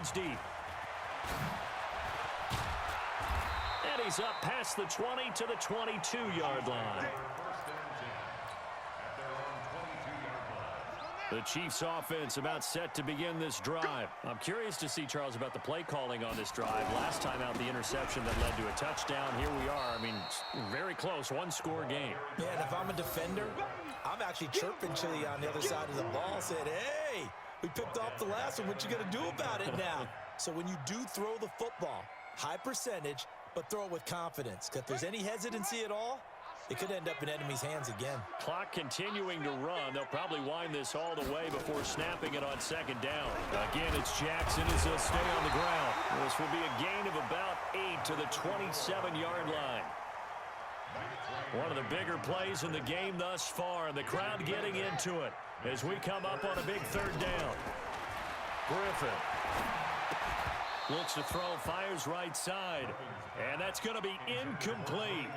yards deep. And he's up past the 20 to the 22-yard line. The Chiefs offense about set to begin this drive. I'm curious to see, Charles, about the play calling on this drive. Last time out, the interception that led to a touchdown. Here we are. I mean, very close, one-score game. Yeah, and if I'm a defender, I'm actually chirping to you on the other side of the ball, saying, hey, we picked off the last one. What you going to do about it now? So when you do throw the football, high percentage, but throw it with confidence. Because if there's any hesitancy at all, it could end up in enemy's hands again. Clock continuing to run. They'll probably wind this all the way before snapping it on second down. Again, it's Jackson as he'll stay on the ground. This will be a gain of about 8 to the 27-yard line. One of the bigger plays in the game thus far, and the crowd getting into it as we come up on a big third down. Griffin looks to throw, fires right side, and that's going to be incomplete.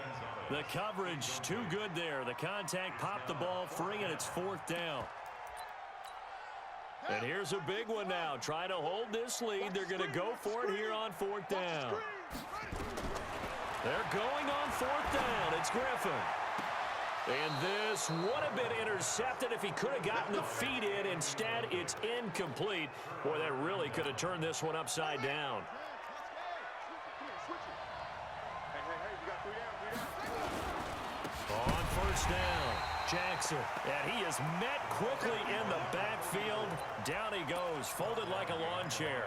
The coverage too good there. The contact popped the ball free, and it's fourth down. And here's a big one now. Trying to hold this lead. They're going to go for it here on fourth down. They're going on fourth down. It's Griffin. And this would have been intercepted if he could have gotten the feet in. Instead, it's incomplete. Boy, that really could have turned this one upside down. On first down, Jackson. And he is met quickly in the backfield. Down he goes, folded like a lawn chair.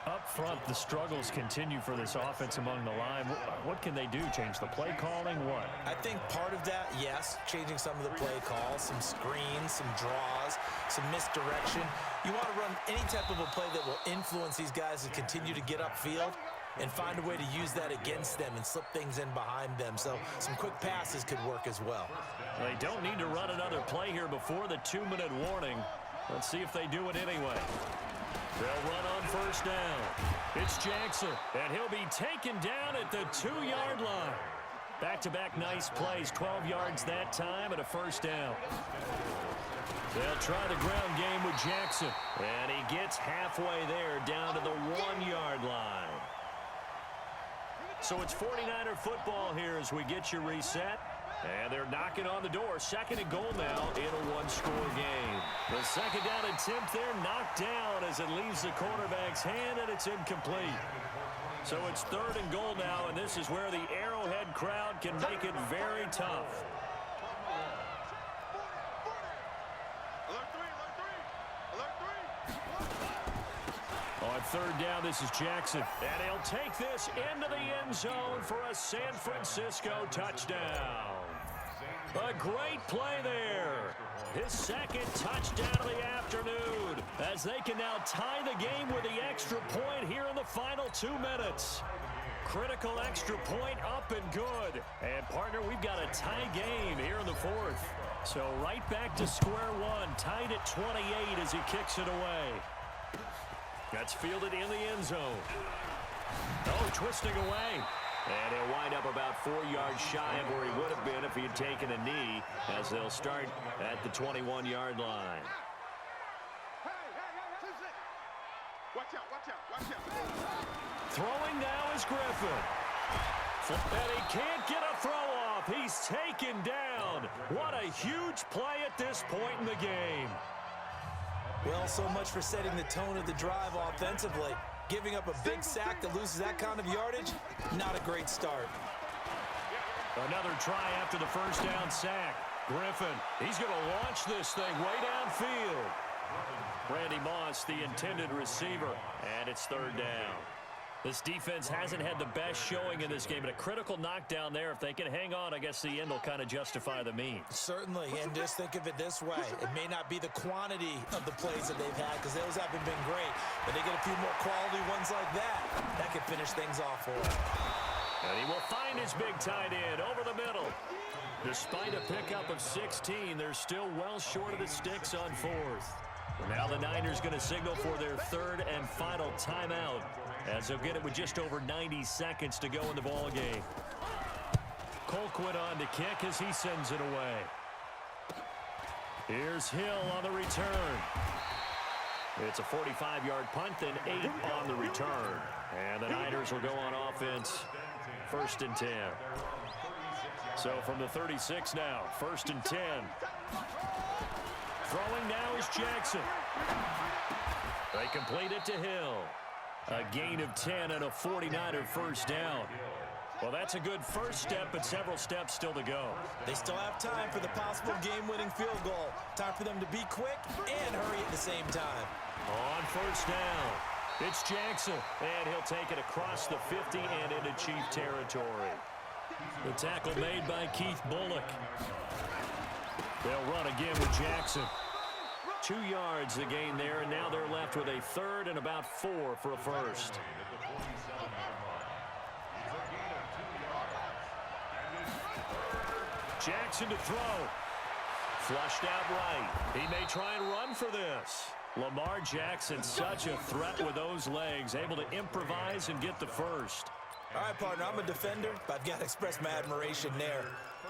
Up front, the struggles continue for this offense among the line. What can they do? Change the play calling? What? I think part of that, yes, changing some of the play calls, some screens, some draws, some misdirection. You want to run any type of a play that will influence these guys to continue to get upfield and find a way to use that against them and slip things in behind them. So some quick passes could work as well. They don't need to run another play here before the 2-minute warning. Let's see if they do it anyway. They'll run on first down. It's Jackson, and he'll be taken down at the 2-yard line. Back-to-back nice plays, 12 yards that time and a first down. They'll try the ground game with Jackson, and he gets halfway there down to the 1-yard line. So it's 49er football here as we get you reset. And they're knocking on the door. Second and goal now in a one-score game. The second down attempt there knocked down as it leaves the quarterback's hand, and it's incomplete. So it's third and goal now, and this is where the Arrowhead crowd can make it very tough. On third down, this is Jackson. And he'll take this into the end zone for a San Francisco touchdown. A great play there. His second touchdown of the afternoon as they can now tie the game with the extra point here in the final 2 minutes. Critical extra point up and good. And, partner, we've got a tie game here in the fourth. So right back to square one, tied at 28 as he kicks it away. That's fielded in the end zone. Oh, twisting away. And he'll wind up about 4 yards shy of where he would have been if he had taken a knee as they'll start at the 21-yard line. Throwing now is Griffin. And he can't get a throw off. He's taken down. What a huge play at this point in the game. Well, so much for setting the tone of the drive offensively. Giving up a big sack that loses that kind of yardage, not a great start. Another try after the first down sack. Griffin, he's going to launch this thing way downfield. Randy Moss, the intended receiver, and it's third down. This defense hasn't had the best showing in this game, but a critical knockdown there. If they can hang on, I guess the end will kind of justify the means. Certainly, and just think of it this way. It may not be the quantity of the plays that they've had because those haven't been great, but they get a few more quality ones like that. That could finish things off for them. And he will find his big tight end over the middle. Despite a pickup of 16, they're still well short of the sticks on fourth. Now the Niners going to signal for their third and final timeout as they'll get it with just over 90 seconds to go in the ball game. Colquitt on to kick as he sends it away. Here's Hill on the return. It's a 45-yard punt, then 8 on the return. And the Niners will go on offense, 1st and 10. So from the 36 now, 1st and 10. Throwing now is Jackson. They complete it to Hill. A gain of 10 and a 49er first down. Well, that's a good first step, but several steps still to go. They still have time for the possible game-winning field goal. Time for them to be quick and hurry at the same time. On first down, it's Jackson, and he'll take it across the 50 and into Chief territory. The tackle made by Keith Bullock. They'll run again with Jackson. 2 yards the gain there, and now they're left with a 3rd and about 4 for a first. Jackson to throw. Flushed out right. He may try and run for this. Lamar Jackson, such a threat with those legs, able to improvise and get the first. All right, partner, I'm a defender, but I've got to express my admiration there.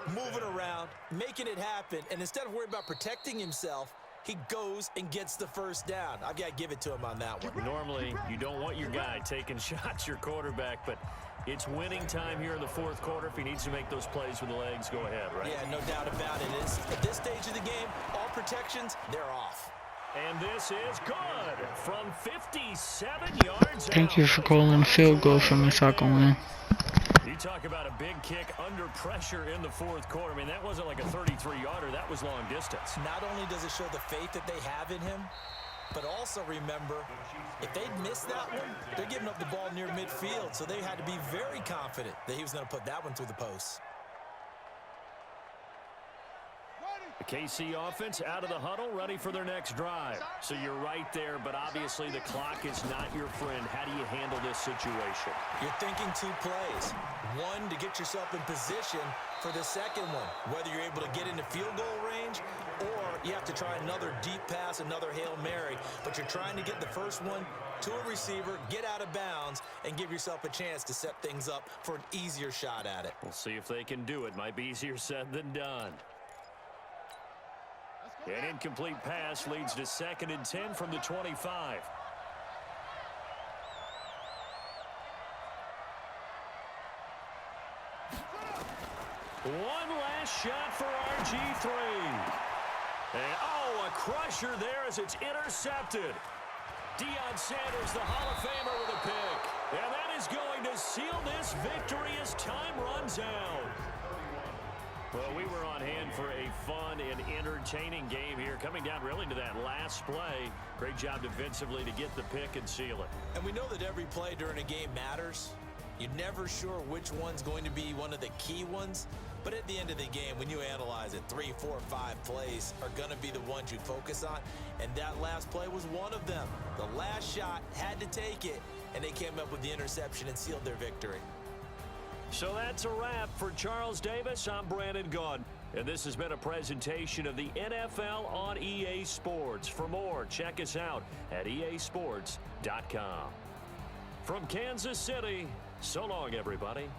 Moving around, making it happen, and instead of worrying about protecting himself, he goes and gets the first down. I've got to give it to him on that one. Normally, you don't want your guy taking shots, your quarterback, but it's winning time here in the 4th quarter. If he needs to make those plays with the legs, go ahead, right? Yeah, no doubt about it. At this stage of the game, all protections, they're off. And this is good from 57 yards Thank you for calling a field goal for me so I can win. You talk about a big kick under pressure in the 4th quarter. I mean, that wasn't like a 33-yarder. That was long distance. Not only does it show the faith that they have in him, but also remember, if they'd missed that one, they're giving up the ball near midfield, so they had to be very confident that he was going to put that one through the post. The KC offense out of the huddle, ready for their next drive. So you're right there, but obviously the clock is not your friend. How do you handle this situation? You're thinking 2 plays. One, to get yourself in position for the second one, whether you're able to get into field goal range or you have to try another deep pass, another Hail Mary, but you're trying to get the first one to a receiver, get out of bounds, and give yourself a chance to set things up for an easier shot at it. We'll see if they can do it. Might be easier said than done. An incomplete pass leads to 2nd and 10 from the 25. One last shot for RG3. And, oh, a crusher there as it's intercepted. Deion Sanders, the Hall of Famer, with a pick. And that is going to seal this victory as time runs out. Well, we were on hand for a fun and entertaining game here, coming down really to that last play. Great job defensively to get the pick and seal it. And we know that every play during a game matters. You're never sure which one's going to be one of the key ones. But at the end of the game, when you analyze it, 3, 4, 5 plays are going to be the ones you focus on. And that last play was one of them. The last shot had to take it, and they came up with the interception and sealed their victory. So that's a wrap for Charles Davis. I'm Brandon Gaudin, and this has been a presentation of the NFL on EA Sports. For more, check us out at easports.com. From Kansas City, so long, everybody.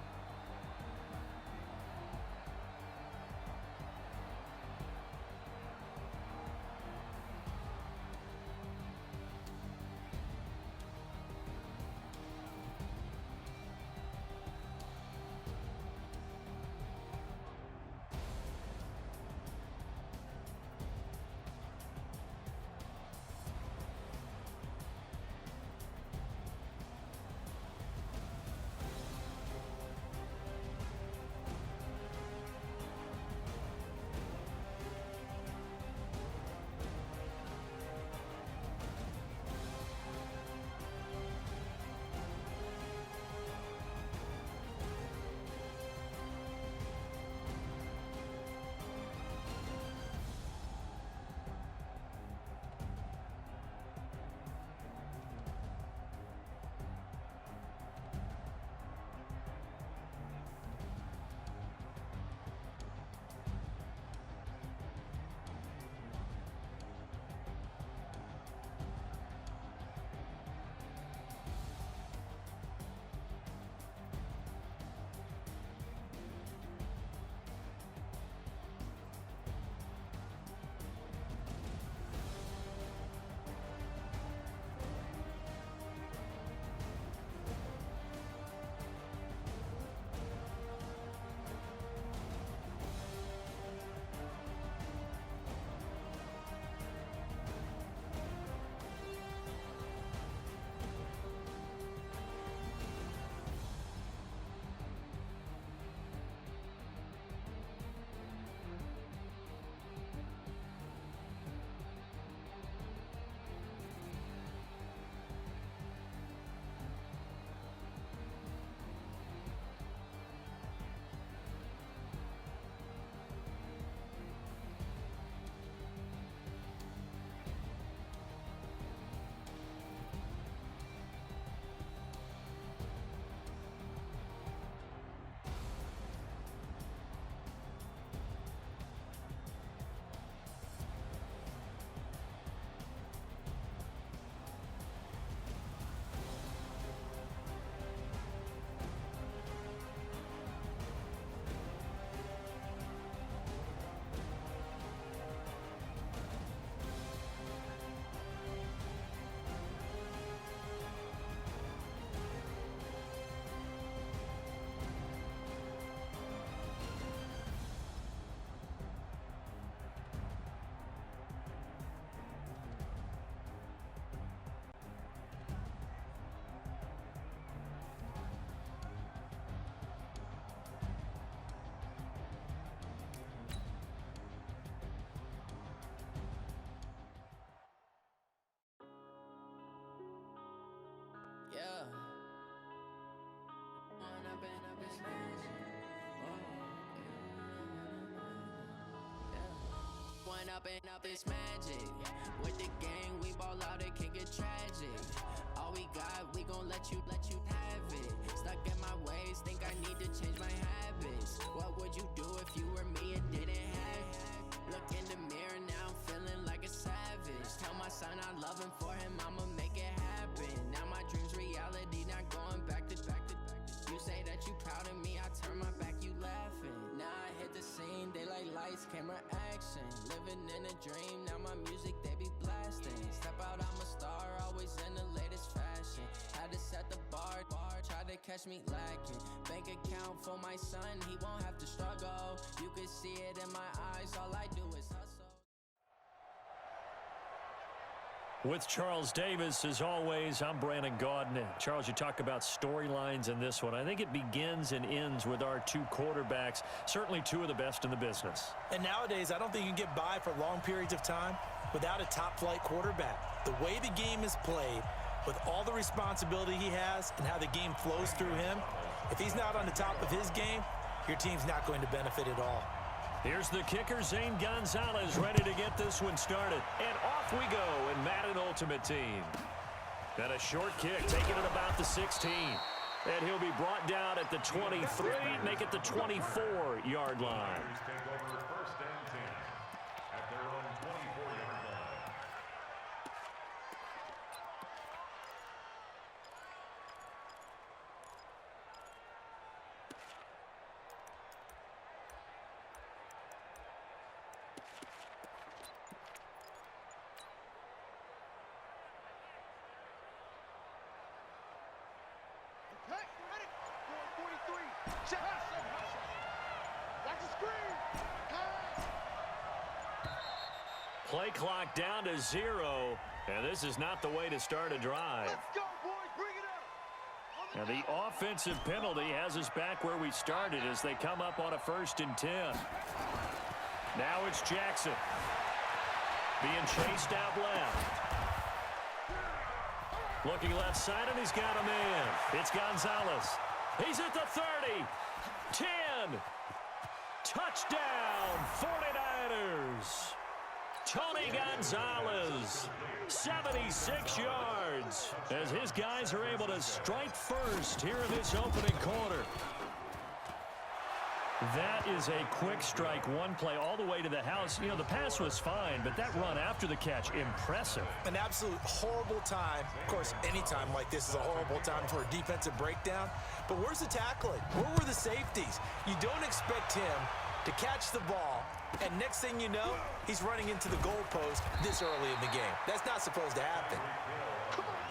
up this magic. With the gang, we ball out, it can get tragic. All we got, we gon' let you have it. Stuck in my ways, think I need to change my habits. What would you do if you were me and didn't have it? Look in the mirror, now I'm feeling like a savage. Tell my son I love him, for him I'ma make it happen. Now my dream's reality, not going back to. You say that you proud of me, I turn my back, you laughing. Now I hit the scene, daylight lights, camera action. Living in a dream, now my music they be blasting. Step out, I'm a star, always in the latest fashion. Had to set the bar, tried to catch me lacking. Bank account for my son, he won't have to struggle. You can see it in my eyes, all I do is hustle. With Charles Davis, as always, I'm Brandon Gaudin. Charles, you talk about storylines in this one. I think it begins and ends with our two quarterbacks, certainly two of the best in the business. And nowadays, I don't think you can get by for long periods of time without a top-flight quarterback. The way the game is played, with all the responsibility he has and how the game flows through him, if he's not on the top of his game, your team's not going to benefit at all. Here's the kicker, Zane Gonzalez, ready to get this one started. And off we go in Madden Ultimate Team. And a short kick, taking it about the 16. And he'll be brought down at the 23, make it the 24-yard line. Play clock down to 0, and this is not the way to start a drive. Let's go, boys. Bring it up. And the offensive penalty has us back where we started as they come up on a 1st and 10. Now it's Jackson being chased out left. Looking left side, and he's got a man. It's Gonzalez. He's at the 30. 10. Touchdown, 49ers. Tony Gonzalez, 76 yards, as his guys are able to strike first here in this opening quarter. That is a quick strike, one play all the way to the house. You know, the pass was fine, but that run after the catch, impressive. An absolute horrible time. Of course, any time like this is a horrible time for a defensive breakdown. But where's the tackling? Where were the safeties? You don't expect him to catch the ball, and next thing you know, he's running into the goalpost this early in the game. That's not supposed to happen. Come on.